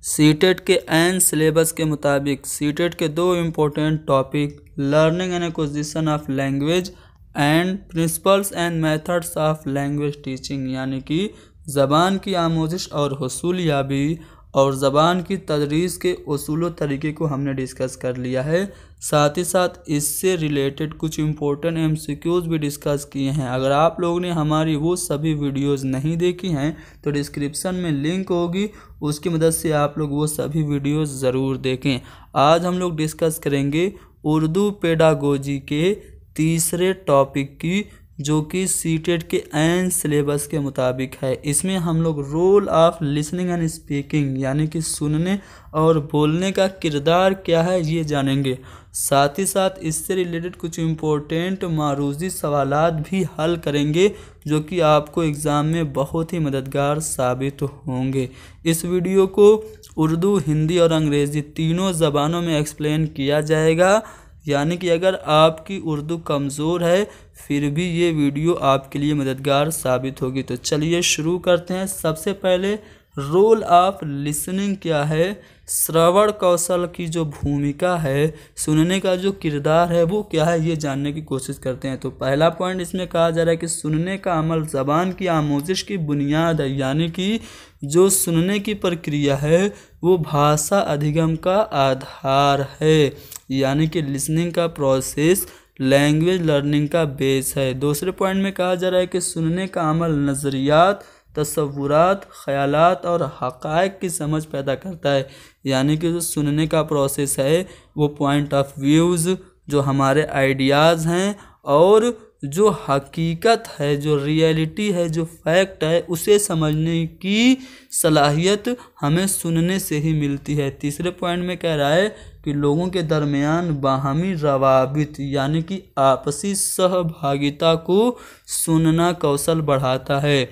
CTET के N syllabus के मुताबिक सीटेट के दो important topic learning and acquisition of language and principles and methods of language teaching, यानी कि ज़बान की आमोजिश और हुसूल याबी और ज़बान की तदरीस के उसूल व तरीके को हमने डिस्कस कर लिया है। साथ ही साथ इससे रिलेटेड कुछ इम्पोर्टेंट MCQs भी डिस्कस किए हैं। अगर आप लोगों ने हमारी वो सभी वीडियोस नहीं देखी हैं तो डिस्क्रिप्शन में लिंक होगी, उसकी मदद से आप लोग वो सभी वीडियोस ज़रूर देखें। आज हम लोग डिस्कस करेंगे उर्दू पेडागोजी के तीसरे टॉपिक की, जो कि सीटेट के एन सिलेबस के मुताबिक है। इसमें हम लोग role of listening and speaking, यानी कि सुनने और बोलने का किरदार क्या है, ये जानेंगे। साथ ही साथ इससे रिलेटेड कुछ इम्पोर्टेंट मारूजी सवालात भी हल करेंगे, जो कि आपको एग्ज़ाम में बहुत ही मददगार साबित होंगे। इस वीडियो को उर्दू, हिंदी और अंग्रेज़ी तीनों ज़बानों में एक्सप्लेन किया जाएगा, यानी कि अगर आपकी उर्दू कमज़ोर है फिर भी ये वीडियो आपके लिए मददगार साबित होगी। तो चलिए शुरू करते हैं। सबसे पहले रोल ऑफ लिसनिंग क्या है, श्रवण कौशल की जो भूमिका है, सुनने का जो किरदार है वो क्या है, ये जानने की कोशिश करते हैं। तो पहला पॉइंट इसमें कहा जा रहा है कि सुनने का अमल ज़बान की आमोजिश की बुनियाद है, यानी कि जो सुनने की प्रक्रिया है वो भाषा अधिगम का आधार है, यानी कि लिसनिंग का प्रोसेस लैंग्वेज लर्निंग का बेस है। दूसरे पॉइंट में कहा जा रहा है कि सुनने का अमल नज़रियात, तसव्वुरात, ख़यालात और हक़ाइक़ की समझ पैदा करता है, यानी कि जो सुनने का प्रोसेस है वो पॉइंट ऑफ व्यूज़, जो हमारे आइडियाज़ हैं और जो हकीकत है, जो रियलिटी है, जो फैक्ट है, उसे समझने की सलाहियत हमें सुनने से ही मिलती है। तीसरे पॉइंट में कह रहा है कि लोगों के दरमियान बाहमी रवाबित, यानी कि आपसी सहभागिता को सुनना कौशल बढ़ाता है।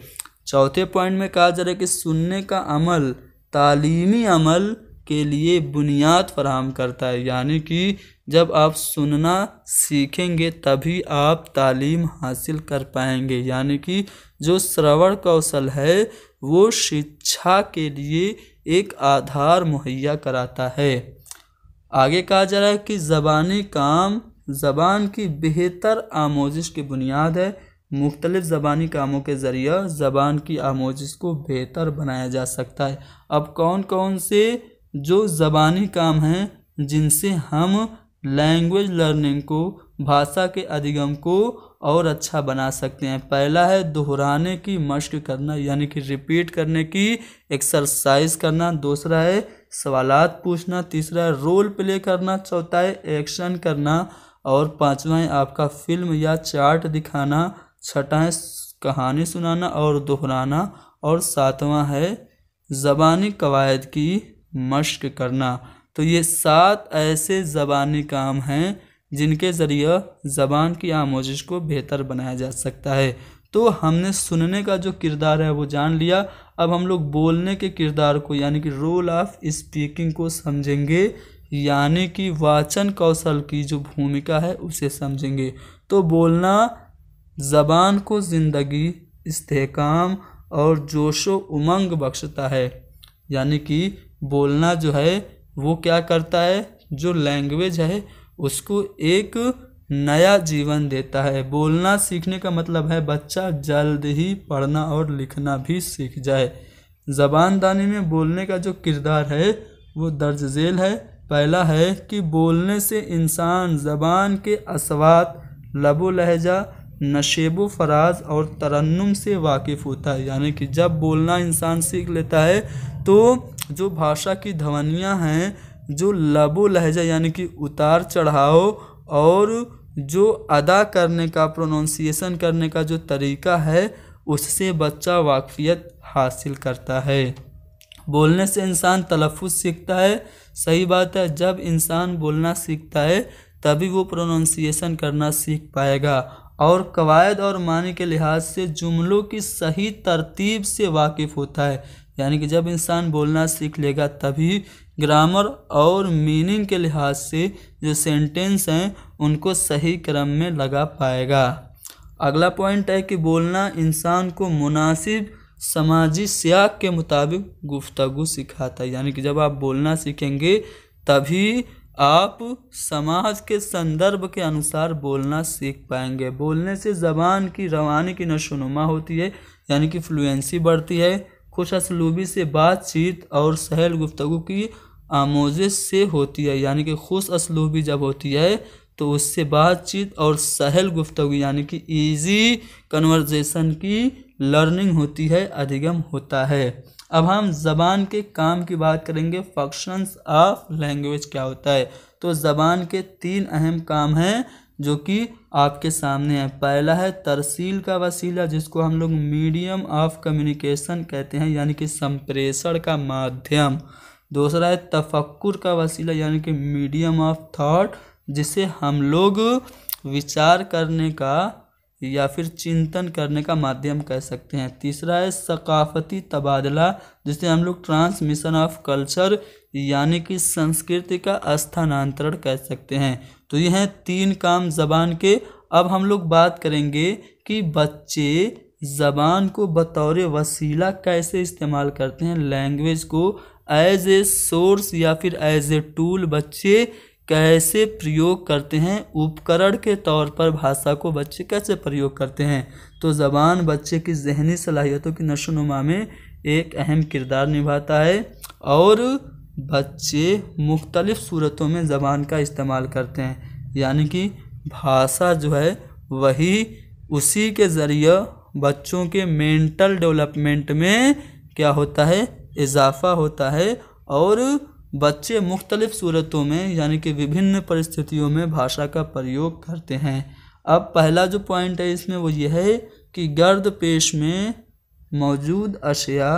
चौथे पॉइंट में कहा जा रहा है कि सुनने का अमल तालीमी अमल के लिए बुनियाद फराहम करता है, यानी कि जब आप सुनना सीखेंगे तभी आप तालीम हासिल कर पाएंगे, यानी कि जो श्रवण कौशल है वो शिक्षा के लिए एक आधार मुहैया कराता है। आगे कहा जा रहा है कि ज़बानी काम ज़बान की बेहतर आमोजिश की बुनियाद है। मुख्तलिफ ज़बानी कामों के ज़रिए ज़बान की आमोजिश को बेहतर बनाया जा सकता है। अब कौन कौन से जो ज़बानी काम हैं जिनसे हम लैंग्वेज लर्निंग को, भाषा के अधिगम को और अच्छा बना सकते हैं। पहला है दोहराने की मशक करना, यानी कि रिपीट करने की एक्सरसाइज करना। दूसरा है सवालात पूछना। तीसरा है रोल प्ले करना। चौथा है एक्शन करना। और पांचवा है आपका फिल्म या चार्ट दिखाना। छठा है कहानी सुनाना और दोहराना। और सातवां है ज़बानी कवायद की मशक करना। तो ये 7 ऐसे ज़बानी काम हैं जिनके ज़रिए ज़बान की आमोजिश को बेहतर बनाया जा सकता है। तो हमने सुनने का जो किरदार है वो जान लिया। अब हम लोग बोलने के किरदार को, यानी कि रोल ऑफ स्पीकिंग को समझेंगे, यानी कि वाचन कौशल की जो भूमिका है उसे समझेंगे। तो बोलना ज़बान को ज़िंदगी, इस्तेहकाम और जोशो उमंग बख्शता है, यानी कि बोलना जो है वो क्या करता है, जो लैंग्वेज है उसको एक नया जीवन देता है। बोलना सीखने का मतलब है बच्चा जल्द ही पढ़ना और लिखना भी सीख जाए। ज़बानदानी में बोलने का जो किरदार है वो दर्ज झेल है। पहला है कि बोलने से इंसान ज़बान के अस्वात, लबो लहजा, नशेबो फराज और तरन्नुम से वाकिफ़ होता है, यानी कि जब बोलना इंसान सीख लेता है तो जो भाषा की ध्वनियाँ हैं, जो लबो लहजा यानी कि उतार चढ़ाव और जो अदा करने का, प्रोनाउंसिएशन करने का जो तरीका है, उससे बच्चा वाकफियत हासिल करता है। बोलने से इंसान तलफ़्फ़ुज़ सीखता है। सही बात है, जब इंसान बोलना सीखता है तभी वो प्रोनाउंसिएशन करना सीख पाएगा और कवायद और मानी के लिहाज से जुमलों की सही तरतीब से वाकिफ़ होता है, यानी कि जब इंसान बोलना सीख लेगा तभी ग्रामर और मीनिंग के लिहाज से जो सेंटेंस हैं उनको सही क्रम में लगा पाएगा। अगला पॉइंट है कि बोलना इंसान को मुनासिब समाजी सियाक के मुताबिक गुफ्तगू सिखाता है। यानी कि जब आप बोलना सीखेंगे तभी आप समाज के संदर्भ के अनुसार बोलना सीख पाएंगे। बोलने से ज़बान की रवानी की नशोनुमा होती है, यानी कि फ्लुएंसी बढ़ती है। खुश असलूबी से बातचीत और सहल गुफ्तगू की आमोज़ेज से होती है, यानी कि खुश असलूबी जब होती है तो उससे बातचीत और सहल गुफ्तगू यानी कि इजी कन्वर्जेशन की लर्निंग होती है, अधिगम होता है। अब हम ज़बान के काम की बात करेंगे। फंक्शंस ऑफ लैंग्वेज क्या होता है? तो ज़बान के 3 अहम काम हैं जो कि आपके सामने है। पहला है तरसील का वसीला, जिसको हम लोग मीडियम ऑफ कम्युनिकेशन कहते हैं, यानी कि संप्रेषण का माध्यम। दूसरा है तफक्कुर का वसीला, यानी कि मीडियम ऑफ थॉट, जिसे हम लोग विचार करने का या फिर चिंतन करने का माध्यम कह सकते हैं। तीसरा है सकाफती तबादला, जिसे हम लोग ट्रांसमिशन ऑफ कल्चर यानी कि संस्कृति का स्थानांतरण कह सकते हैं। तो ये हैं 3 काम ज़बान के। अब हम लोग बात करेंगे कि बच्चे ज़बान को बतौर वसीला कैसे इस्तेमाल करते हैं। लैंग्वेज को एज ए सोर्स या फिर एज ए टूल बच्चे कैसे प्रयोग करते हैं, उपकरण के तौर पर भाषा को बच्चे कैसे प्रयोग करते हैं। तो ज़बान बच्चे की ज़हनी सलाहियतों की नशोनुमा में एक अहम किरदार निभाता है और बच्चे मुख्तलिफ़ सूरतों में ज़बान का इस्तेमाल करते हैं। यानी कि भाषा जो है वही उसी के ज़रिए बच्चों के मेंटल डेवलपमेंट में क्या होता है, इजाफ़ा होता है और बच्चे मुख्तलिफ़ सूरतों में यानी कि विभिन्न परिस्थितियों में भाषा का प्रयोग करते हैं। अब पहला जो पॉइंट है इसमें वो ये है कि गर्द पेश में मौजूद अशिया,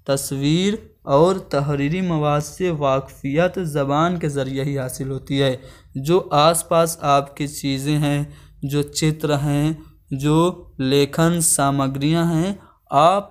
तस्वीर और तहरीरी मवाद से वाकफियत ज़बान के ज़रिए ही हासिल होती है। जो आसपास आपकी चीज़ें हैं, जो चित्र हैं, जो लेखन सामग्रियां हैं, आप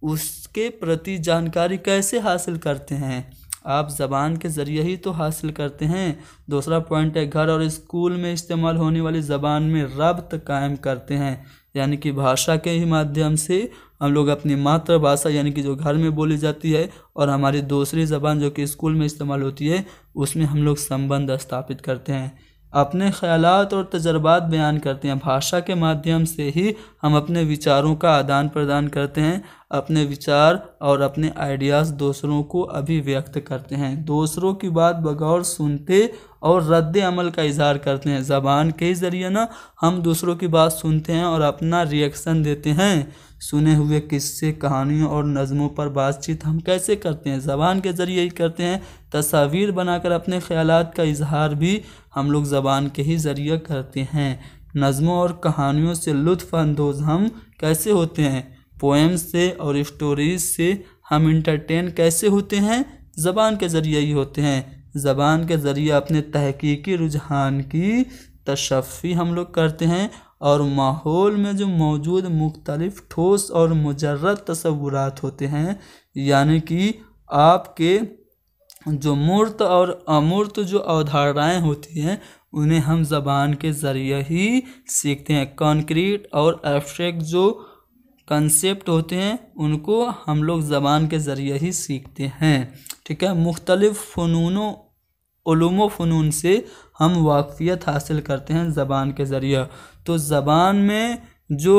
उसके प्रति जानकारी कैसे हासिल करते हैं? आप ज़बान के ज़रिए ही तो हासिल करते हैं। दूसरा पॉइंट है घर और स्कूल में इस्तेमाल होने वाली ज़बान में रब्त कायम करते हैं, यानी कि भाषा के ही माध्यम से हम लोग अपनी मातृभाषा यानी कि जो घर में बोली जाती है और हमारी दूसरी ज़बान जो कि स्कूल में इस्तेमाल होती है उसमें हम लोग संबंध स्थापित करते हैं, अपने ख़यालात और तजर्बात बयान करते हैं। भाषा के माध्यम से ही हम अपने विचारों का आदान प्रदान करते हैं, अपने विचार और अपने आइडियाज़ दूसरों को अभिव्यक्त करते हैं, दूसरों की बात बगौर सुनते और रद्द अमल का इजहार करते हैं। ज़बान के ज़रिए ना हम दूसरों की बात सुनते हैं और अपना रिएक्शन देते हैं। सुने हुए किस्से, कहानियों और नज़मों पर बातचीत हम कैसे करते हैं? ज़बान के ज़रिए ही करते हैं। तस्वीर बनाकर अपने ख़यालात का इजहार भी हम लोग ज़बान के ही ज़रिए करते हैं। नज़मों और कहानियों से लुत्फ़ अंदोज़ हम कैसे होते हैं? पोएम्स से और स्टोरीज से हम इंटरटेन कैसे होते हैं? ज़बान के ज़रिए ही होते हैं। ज़बान के ज़रिए अपने तहकीकी रुझान की तशफ़ी हम लोग करते हैं और माहौल में जो मौजूद मुख्तलिफ़ ठोस और मुजर्रद तसव्वुरात होते हैं, यानी कि आपके जो मूर्त और अमूर्त जो अवधारणाएँ होती हैं उन्हें हम ज़बान के ज़रिए ही सीखते हैं। कॉन्क्रीट और एब्स्ट्रैक्ट जो कंसेप्ट होते हैं उनको हम लोग ज़बान के ज़रिए ही सीखते हैं। ठीक है, मुख्तलिफ़ फ़नूनों उलूम व फ़नून से हम वाकफ़ियत हासिल करते हैं ज़बान के ज़रिए। तो ज़बान में जो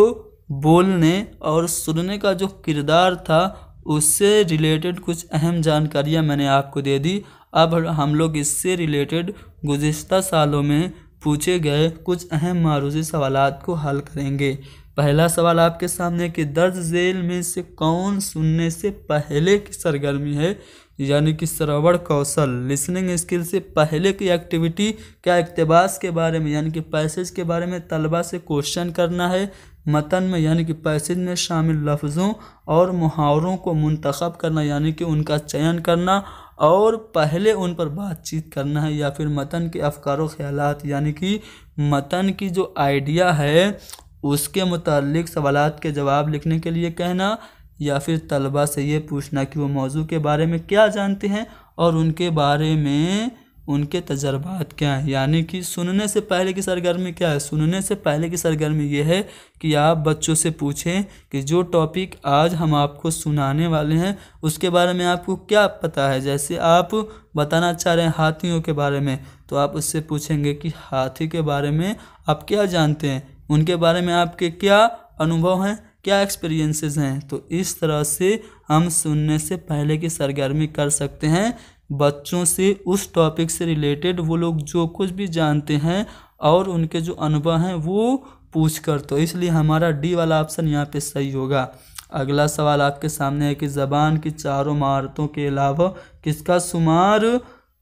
बोलने और सुनने का जो किरदार था उससे रिलेटेड कुछ अहम जानकारियाँ मैंने आपको दे दी। अब हम लोग इससे रिलेटेड गुज़िश्ता सालों में पूछे गए कुछ अहम मारूज़ी सवालात को हल करेंगे। पहला सवाल आपके सामने कि दर्ज झेल में से कौन सुनने से पहले की सरगर्मी है, यानी कि श्रवण कौशल, लिसनिंग स्किल से पहले की एक्टिविटी क्या इक्तबास के बारे में यानी कि पैसेज के बारे में तलबा से क्वेश्चन करना है, मतन में यानी कि पैसेज में शामिल लफ्ज़ों और मुहावरों को मुंतखब करना यानी कि उनका चयन करना और पहले उन पर बातचीत करना है, या फिर मतन के अफकार व ख़यालात यानी कि मतन की जो आइडिया है उसके मुताल्लिक सवालात के जवाब लिखने के लिए कहना, या फिर तलबा से ये पूछना कि वो मौजू के बारे में क्या जानते हैं और उनके बारे में उनके तजर्बात क्या हैं। यानी कि सुनने से पहले की सरगर्मी क्या है? सुनने से पहले की सरगर्मी ये है कि आप बच्चों से पूछें कि जो टॉपिक आज हम आपको सुनाने वाले हैं उसके बारे में आपको क्या पता है। जैसे आप बताना चाह रहे हैं हाथियों के बारे में, तो आप उससे पूछेंगे कि हाथी के बारे में आप क्या जानते हैं, उनके बारे में आपके क्या अनुभव हैं, क्या एक्सपीरियंसेस हैं। तो इस तरह से हम सुनने से पहले की सरगर्मी कर सकते हैं। बच्चों से उस टॉपिक से रिलेटेड वो लोग जो कुछ भी जानते हैं और उनके जो अनुभव हैं वो पूछ कर, तो इसलिए हमारा डी वाला ऑप्शन यहाँ पे सही होगा। अगला सवाल आपके सामने है कि ज़बान की चारों महारतों के अलावा किसका शुमार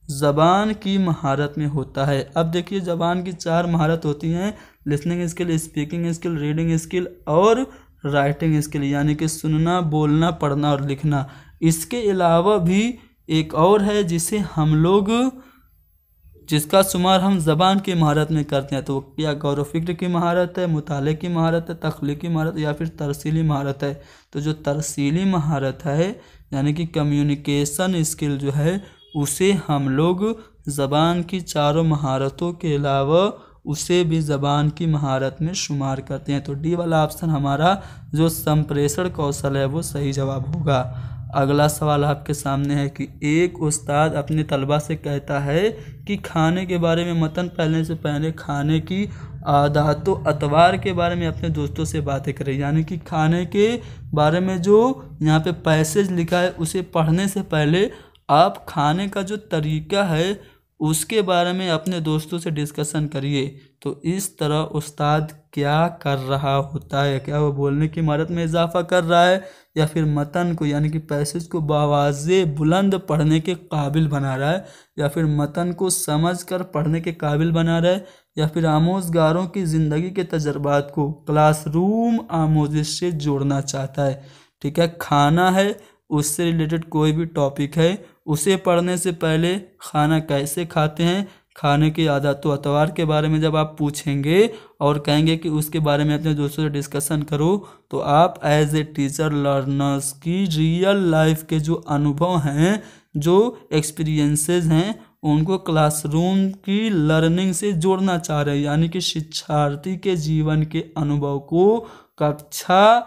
ज़बान की महारत में होता है। अब देखिए ज़बान की 4 महारत होती हैं, listening skill, speaking skill, reading skill और राइटिंग स्किल, यानी कि सुनना, बोलना, पढ़ना और लिखना। इसके अलावा भी एक और है जिसका शुमार हम ज़बान की महारत में करते हैं। तो क्या गौर व फिक्र की महारत है, मुताले की महारत है, तख्लीकी महारत या फिर तरसीली महारत है। तो जो तरसीली महारत है यानी कि कम्युनिकेशन स्किल जो है उसे हम लोग ज़बान की चारों महारतों के अलावा उसे भी ज़बान की महारत में शुमार करते हैं। तो डी वाला ऑप्शन हमारा जो संप्रेषण कौशल है वो सही जवाब होगा। अगला सवाल आपके सामने है कि एक उस्ताद अपने तलबा से कहता है कि खाने के बारे में मतन पहले से पहले खाने की आदात व अतवार के बारे में अपने दोस्तों से बातें करें। यानी कि खाने के बारे में जो यहाँ पे पैसेज लिखा है उसे पढ़ने से पहले आप खाने का जो तरीका है उसके बारे में अपने दोस्तों से डिस्कशन करिए। तो इस तरह उस्ताद क्या कर रहा होता है? क्या वो बोलने की महारत में इजाफा कर रहा है या फिर मतन को यानी कि पैसेज को बावाज़े बुलंद पढ़ने के काबिल बना रहा है या फिर मतन को समझकर पढ़ने के काबिल बना रहा है या फिर आमोज़गारों की ज़िंदगी के तजर्बात को क्लासरूम आमोज़िश से जोड़ना चाहता है। ठीक है, खाना है, उससे रिलेटेड कोई भी टॉपिक है उसे पढ़ने से पहले खाना कैसे खाते हैं, खाने की आदत व अतवार के बारे में जब आप पूछेंगे और कहेंगे कि उसके बारे में अपने दोस्तों से डिस्कशन करो, तो आप एज ए टीचर लर्नर्स की रियल लाइफ के जो अनुभव हैं, जो एक्सपीरियंसेस हैं, उनको क्लासरूम की लर्निंग से जोड़ना चाह रहे हैं। यानी कि शिक्षार्थी के जीवन के अनुभव को कक्षा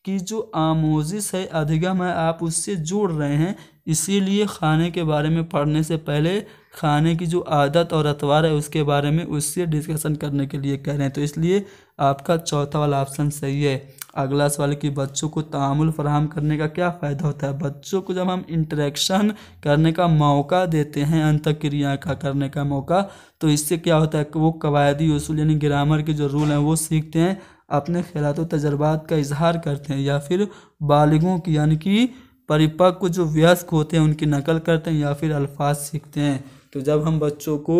की जो आमोजिश है, अधिगम है, आप उससे जोड़ रहे हैं। इसीलिए खाने के बारे में पढ़ने से पहले खाने की जो आदत और अतवार है उसके बारे में उससे डिस्कशन करने के लिए कह रहे हैं। तो इसलिए आपका चौथा वाला ऑप्शन सही है। अगला सवाल कि बच्चों को तामुल फराहम करने का क्या फ़ायदा होता है। बच्चों को जब हम इंटरेक्शन करने का मौका देते हैं, अंतःक्रिया का करने का मौका, तो इससे क्या होता है कि वो कवायदी उसूल यानी ग्रामर के जो रूल हैं वो सीखते हैं, अपने ख़यालात व तजर्बात का इजहार करते हैं, या फिर बालिगों की यानी कि परिपक्व जो वयस्क होते हैं उनकी नकल करते हैं, या फिर अल्फाज सीखते हैं। तो जब हम बच्चों को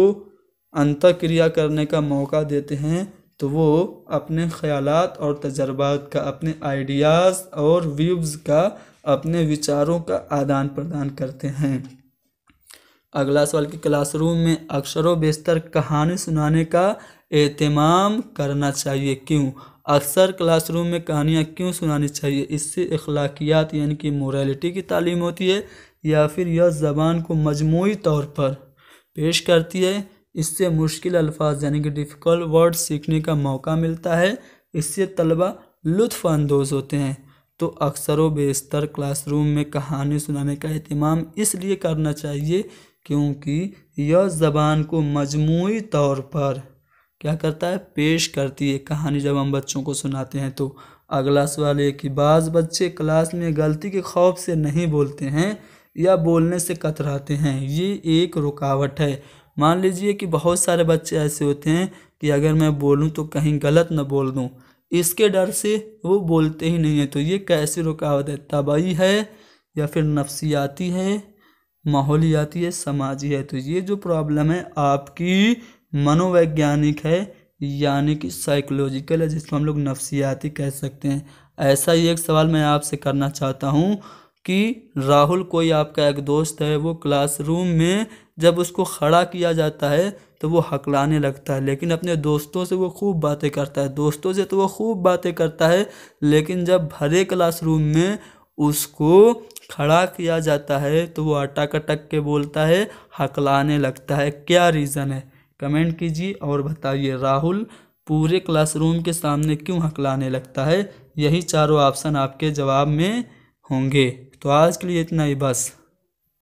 अंतःक्रिया करने का मौका देते हैं तो वो अपने ख़यालात और तजर्बात का, अपने आइडियाज़ और व्यूज़ का, अपने विचारों का आदान प्रदान करते हैं। अगला सवाल कि क्लासरूम में अक्सरों बेशतर कहानी सुनाने का एहतमाम करना चाहिए, क्यों? अक्सर क्लासरूम में कहानियाँ क्यों सुनानी चाहिए? इससे अखलाकियात यानी कि मोरालिटी की तालीम होती है, या फिर यह ज़बान को मजमूई तौर पर पेश करती है। इससे मुश्किल अल्फाज यानी कि डिफ़िकल्ट वर्ड सीखने का मौका मिलता है, इससे तलबा लुत्फ़ अंदोज़ होते हैं। तो अक्सर व बेशतर क्लासरूम में कहानी सुनाने का एहतमाम इसलिए करना चाहिए क्योंकि यह ज़बान को मजमूई तौर पर क्या करता है, पेश करती है कहानी जब हम बच्चों को सुनाते हैं। तो अगला सवाल है कि बाज़ बच्चे क्लास में गलती के खौफ से नहीं बोलते हैं या बोलने से कतराते हैं, ये एक रुकावट है। मान लीजिए कि बहुत सारे बच्चे ऐसे होते हैं कि अगर मैं बोलूं तो कहीं गलत न बोल दूं, इसके डर से वो बोलते ही नहीं है। तो ये कैसी रुकावट है? तबई है या फिर नफ्सियाती है, माहौलियाती है, समाजी है? तो ये जो प्रॉब्लम है आपकी मनोवैज्ञानिक है यानी कि साइकोलॉजिकल है, जिसको हम लोग नफ्सियाती कह सकते हैं। ऐसा ही एक सवाल मैं आपसे करना चाहता हूँ कि राहुल कोई आपका एक दोस्त है, वो क्लासरूम में जब उसको खड़ा किया जाता है तो वो हकलाने लगता है, लेकिन अपने दोस्तों से वो खूब बातें करता है। दोस्तों से तो वो खूब बातें करता है, लेकिन जब भरे क्लासरूम में उसको खड़ा किया जाता है तो वो अटक अटक के बोलता है, हकलाने लगता है। क्या रीज़न है? कमेंट कीजिए और बताइए। राहुल पूरे क्लासरूम के सामने क्यों हकलाने लगता है? यही चारों ऑप्शन आपके जवाब में होंगे। तो आज के लिए इतना ही बस।